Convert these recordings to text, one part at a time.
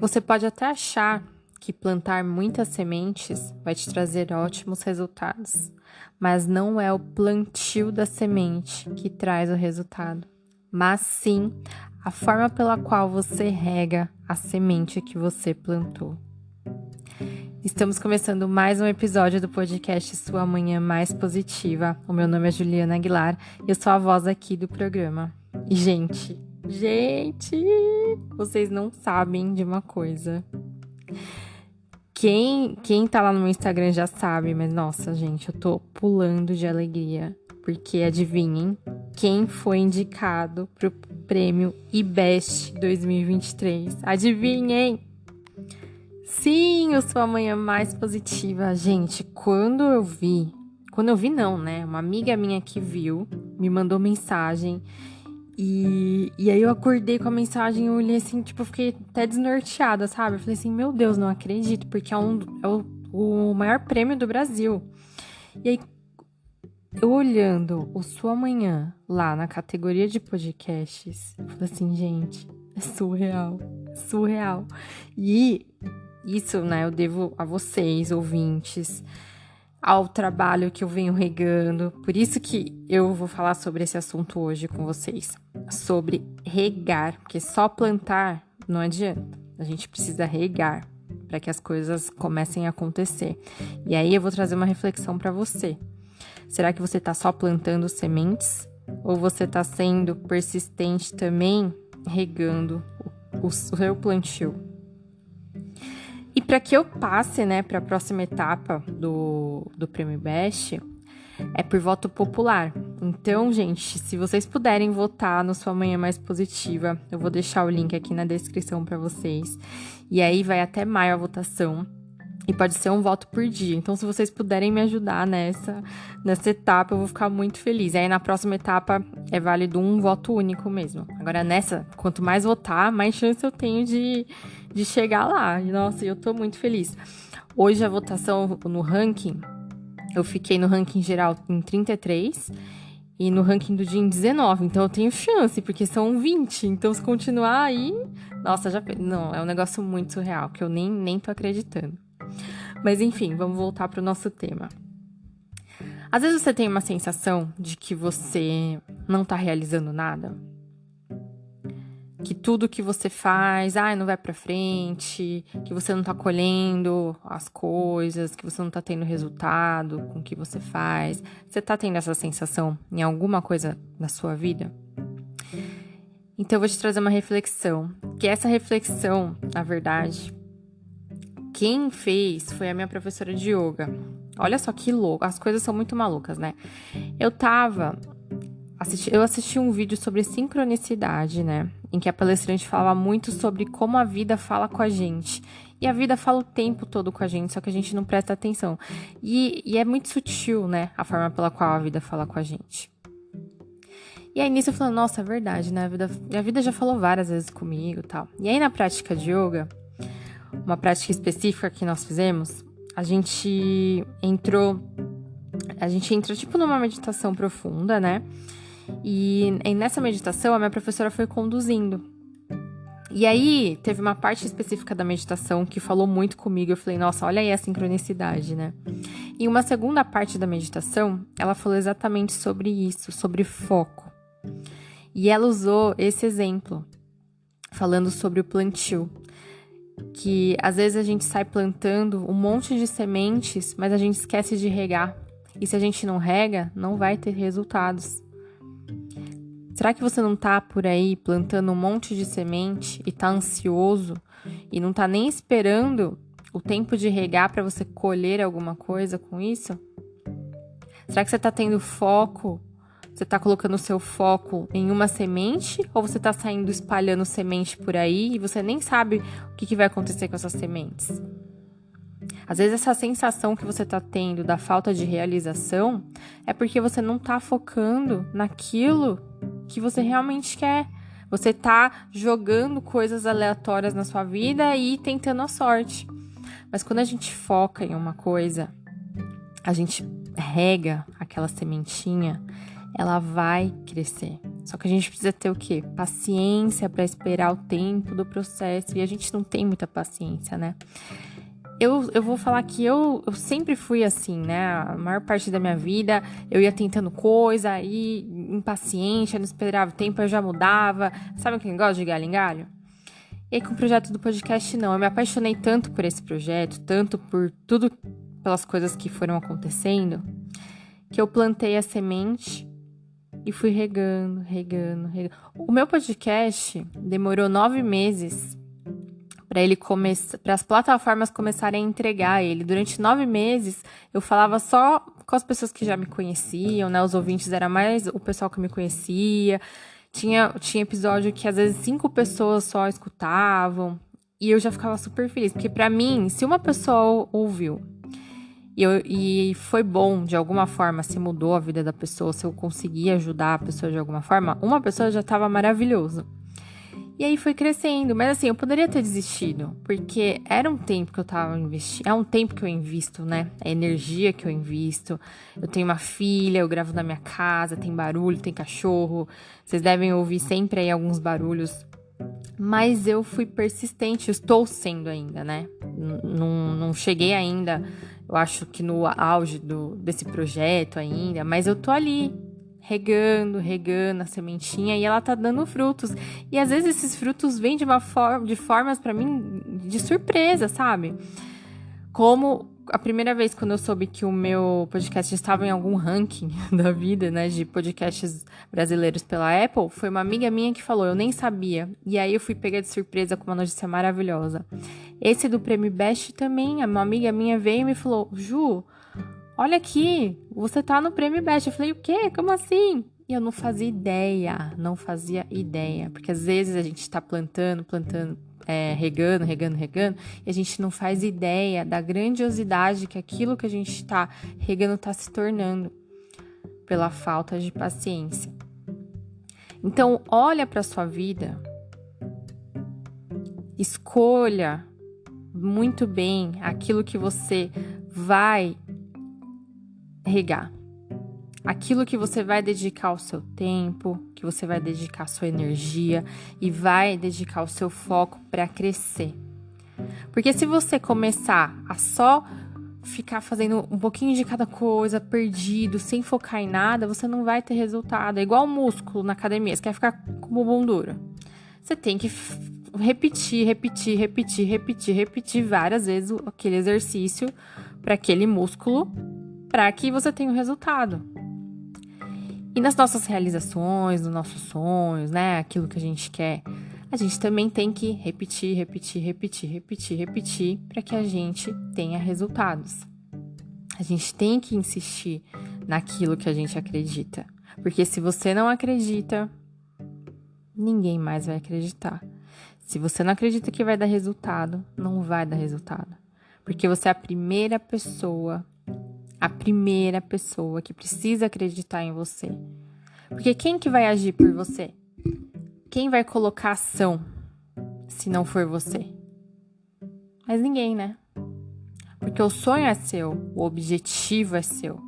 Você pode até achar que plantar muitas sementes vai te trazer ótimos resultados, mas não é o plantio da semente que traz o resultado, mas sim a forma pela qual você rega a semente que você plantou. Estamos começando mais um episódio do podcast Sua Manhã Mais Positiva. O meu nome é Juliana Aguilar e eu sou a voz aqui do programa. E, gente, vocês não sabem de uma coisa. Quem tá lá no meu Instagram já sabe, mas nossa, gente, eu tô pulando de alegria. Porque adivinhem quem foi indicado pro prêmio IBEST 2023. Adivinhem! Sim, eu sou a manhã mais positiva. Gente, quando eu vi não, né? Uma amiga minha que viu, me mandou mensagem. E aí eu acordei com a mensagem, eu olhei assim, tipo, eu fiquei até desnorteada, sabe? Eu falei assim, meu Deus, não acredito, porque é o maior prêmio do Brasil. E aí, eu olhando o Sua Manhã lá na categoria de podcasts, eu falei assim, gente, é surreal, surreal. E isso, né, eu devo a vocês, ouvintes, ao trabalho que eu venho regando. Por isso que eu vou falar sobre esse assunto hoje com vocês. Sobre regar, porque só plantar não adianta. A gente precisa regar para que as coisas comecem a acontecer. E aí eu vou trazer uma reflexão para você. Será que você está só plantando sementes? Ou você está sendo persistente também regando o seu plantio? E para que eu passe, né, para a próxima etapa do Prêmio Best, é por voto popular. Então, gente, se vocês puderem votar no Sua Manhã Mais Positiva, eu vou deixar o link aqui na descrição para vocês. E aí vai até maio a votação. E pode ser um voto por dia. Então, se vocês puderem me ajudar nessa etapa, eu vou ficar muito feliz. E aí, na próxima etapa, é válido um voto único mesmo. Agora, nessa, quanto mais votar, mais chance eu tenho de chegar lá. Nossa, eu tô muito feliz. Hoje, a votação no ranking, eu fiquei no ranking geral em 33 e no ranking do dia em 19. Então, eu tenho chance, porque são 20. Então, se continuar aí... Nossa, já... Não, é um negócio muito surreal, que eu nem tô acreditando. Mas enfim, vamos voltar para o nosso tema. Às vezes você tem uma sensação de que você não tá realizando nada. Que tudo que você faz, não vai pra frente, que você não tá colhendo as coisas, que você não tá tendo resultado com o que você faz. Você tá tendo essa sensação em alguma coisa na sua vida? Então eu vou te trazer uma reflexão. Que essa reflexão, na verdade, quem fez foi a minha professora de yoga. Olha só que louco, as coisas são muito malucas, né? Eu assisti um vídeo sobre sincronicidade, né? Em que a palestrante falava muito sobre como a vida fala com a gente. E a vida fala o tempo todo com a gente, só que a gente não presta atenção. E é muito sutil, né? A forma pela qual a vida fala com a gente. E aí nisso eu falei, nossa, é verdade, né? A vida já falou várias vezes comigo e tal. E aí na prática de yoga, uma prática específica que nós fizemos, a gente entra tipo numa meditação profunda, né? E nessa meditação a minha professora foi conduzindo. E aí teve uma parte específica da meditação que falou muito comigo. Eu falei, nossa, olha aí a sincronicidade, né? E uma segunda parte da meditação, ela falou exatamente sobre isso, sobre foco. E ela usou esse exemplo, falando sobre o plantio. Que às vezes a gente sai plantando um monte de sementes, mas a gente esquece de regar. E se a gente não rega, não vai ter resultados. Será que você não tá por aí plantando um monte de semente e tá ansioso e não tá nem esperando o tempo de regar para você colher alguma coisa com isso? Será que você tá tendo foco? Você tá colocando o seu foco em uma semente ou você tá saindo espalhando semente por aí e você nem sabe o que vai acontecer com essas sementes? Às vezes essa sensação que você tá tendo da falta de realização é porque você não tá focando naquilo que você realmente quer. Você tá jogando coisas aleatórias na sua vida e tentando a sorte. Mas quando a gente foca em uma coisa, a gente rega aquela sementinha, ela vai crescer. Só que a gente precisa ter o quê? Paciência para esperar o tempo do processo. E a gente não tem muita paciência, né? Eu vou falar que eu sempre fui assim, né? A maior parte da minha vida, eu ia tentando coisa, aí impaciente, eu não esperava o tempo, eu já mudava. Sabe quem gosta de galho em galho? E aí com o projeto do podcast, não. Eu me apaixonei tanto por esse projeto, tanto por tudo, pelas coisas que foram acontecendo, que eu plantei a semente e fui regando. O meu podcast demorou 9 meses para ele começar, para as plataformas começarem a entregar ele. Durante 9 meses, eu falava só com as pessoas que já me conheciam, né? Os ouvintes era mais o pessoal que me conhecia. Tinha episódio que às vezes 5 pessoas só escutavam. E eu já ficava super feliz, porque para mim, se uma pessoa ouviu e foi bom, de alguma forma, se mudou a vida da pessoa, se eu consegui ajudar a pessoa de alguma forma, uma pessoa já estava maravilhoso. E aí foi crescendo, mas assim, eu poderia ter desistido, porque era um tempo que eu tava investindo, é um tempo que eu invisto, né? É energia que eu invisto. Eu tenho uma filha, eu gravo na minha casa, tem barulho, tem cachorro. Vocês devem ouvir sempre aí alguns barulhos. Mas eu fui persistente, estou sendo ainda, né? Não cheguei ainda, eu acho que no auge desse projeto ainda, mas eu tô ali, regando a sementinha e ela tá dando frutos. E às vezes esses frutos vêm de formas pra mim de surpresa, sabe? Como a primeira vez quando eu soube que o meu podcast estava em algum ranking da vida, né, de podcasts brasileiros pela Apple, foi uma amiga minha que falou, eu nem sabia. E aí eu fui pega de surpresa com uma notícia maravilhosa. Esse do Prêmio Best também, uma amiga minha veio e me falou, Ju, olha aqui, você tá no Prêmio Best. Eu falei, o quê? Como assim? E eu não fazia ideia. Porque às vezes a gente tá plantando, regando, e a gente não faz ideia da grandiosidade que aquilo que a gente tá regando tá se tornando pela falta de paciência. Então, olha pra sua vida, escolha muito bem aquilo que você vai regar. Aquilo que você vai dedicar o seu tempo, que você vai dedicar a sua energia e vai dedicar o seu foco para crescer. Porque se você começar a só ficar fazendo um pouquinho de cada coisa, perdido, sem focar em nada, você não vai ter resultado. É igual músculo na academia, você quer ficar com o bumbum duro. Você tem que repetir várias vezes aquele exercício para aquele músculo, para que você tenha o resultado. E nas nossas realizações, nos nossos sonhos, né? Aquilo que a gente quer, a gente também tem que repetir para que a gente tenha resultados. A gente tem que insistir naquilo que a gente acredita. Porque se você não acredita, ninguém mais vai acreditar. Se você não acredita que vai dar resultado, não vai dar resultado. Porque você é a primeira pessoa que precisa acreditar em você. Porque quem que vai agir por você? Quem vai colocar ação se não for você? Mas ninguém, né? Porque o sonho é seu, o objetivo é seu.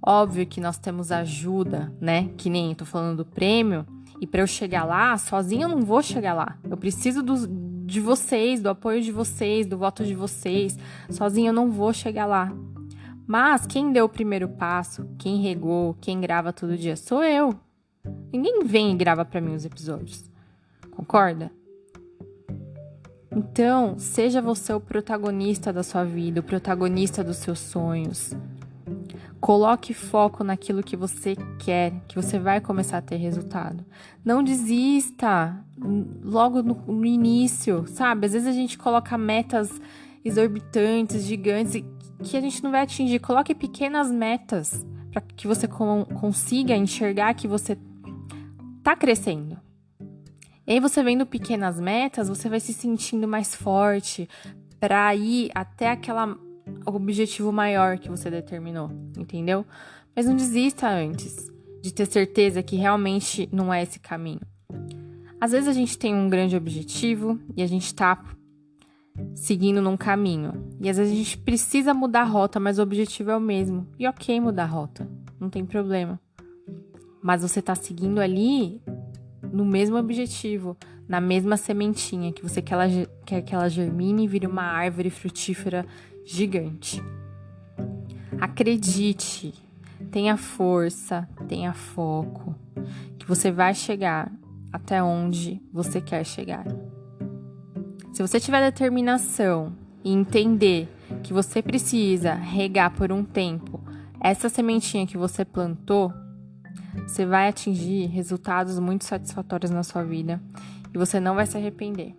Óbvio que nós temos ajuda, né? Que nem eu tô falando do prêmio. E para eu chegar lá, sozinha eu não vou chegar lá. Eu preciso de vocês, do apoio de vocês, do voto de vocês. Sozinha eu não vou chegar lá. Mas quem deu o primeiro passo, quem regou, quem grava todo dia sou eu. Ninguém vem e grava pra mim os episódios. Concorda? Então, seja você o protagonista da sua vida, o protagonista dos seus sonhos. Coloque foco naquilo que você quer, que você vai começar a ter resultado. Não desista logo no início, sabe? Às vezes a gente coloca metas exorbitantes, gigantes, que a gente não vai atingir. Coloque pequenas metas para que você consiga enxergar que você tá crescendo. E aí você vendo pequenas metas, você vai se sentindo mais forte para ir até aquele objetivo maior que você determinou, entendeu? Mas não desista antes de ter certeza que realmente não é esse caminho. Às vezes a gente tem um grande objetivo e a gente tá seguindo num caminho. E às vezes a gente precisa mudar a rota, mas o objetivo é o mesmo. E ok mudar a rota, não tem problema. mas você tá seguindo ali no mesmo objetivo, na mesma sementinha, que você quer que ela germine e vire uma árvore frutífera gigante. Acredite, tenha força, tenha foco, que você vai chegar até onde você quer chegar. Se você tiver determinação e entender que você precisa regar por um tempo essa sementinha que você plantou, você vai atingir resultados muito satisfatórios na sua vida e você não vai se arrepender.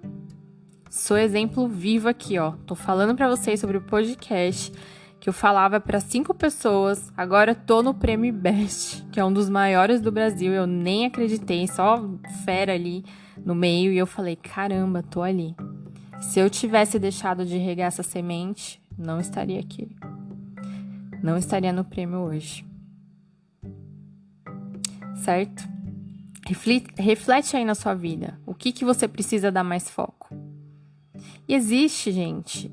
Sou exemplo vivo aqui, ó. Tô falando pra vocês sobre o podcast que eu falava para 5 pessoas. Agora eu tô no Prêmio Best, que é um dos maiores do Brasil. Eu nem acreditei, só fera ali no meio. E eu falei, caramba, tô ali. Se eu tivesse deixado de regar essa semente, não estaria aqui. Não estaria no prêmio hoje. Certo? Reflete aí na sua vida. O que você precisa dar mais foco? E existe, gente,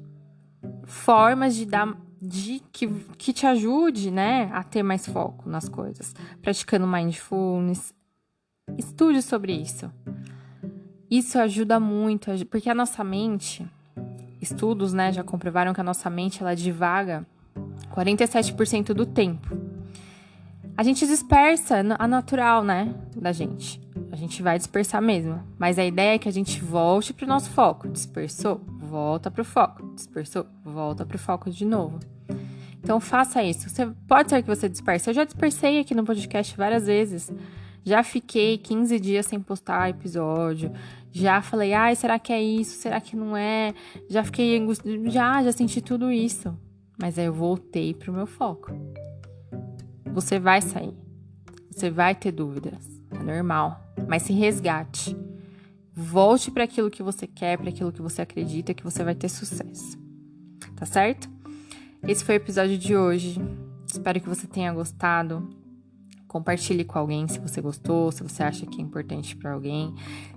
formas que te ajude, né, a ter mais foco nas coisas. Praticando mindfulness. Estude sobre isso. Isso ajuda muito, porque a nossa mente, estudos, né, já comprovaram que a nossa mente, ela divaga 47% do tempo. A gente dispersa, a natural, né, da gente. A gente vai dispersar mesmo. Mas a ideia é que a gente volte pro nosso foco. Dispersou, volta pro foco. Dispersou, volta pro foco de novo. Então, faça isso. Pode ser que você disperse. Eu já dispersei aqui no podcast várias vezes. Já fiquei 15 dias sem postar episódio. Já falei, ai, será que é isso? Será que não é? Já fiquei angustiada. Já senti tudo isso. Mas aí eu voltei pro meu foco. Você vai sair. Você vai ter dúvidas. É normal. Mas se resgate. Volte para aquilo que você quer, para aquilo que você acredita, que você vai ter sucesso. Tá certo? Esse foi o episódio de hoje. Espero que você tenha gostado. Compartilhe com alguém se você gostou, se você acha que é importante para alguém.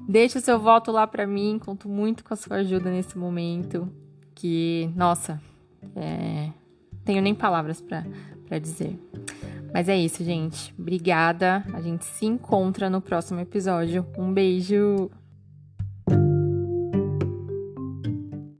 Deixe o seu voto lá para mim. Conto muito com a sua ajuda nesse momento. Que, nossa, tenho nem palavras para dizer. Mas é isso, gente. Obrigada. A gente se encontra no próximo episódio. Um beijo!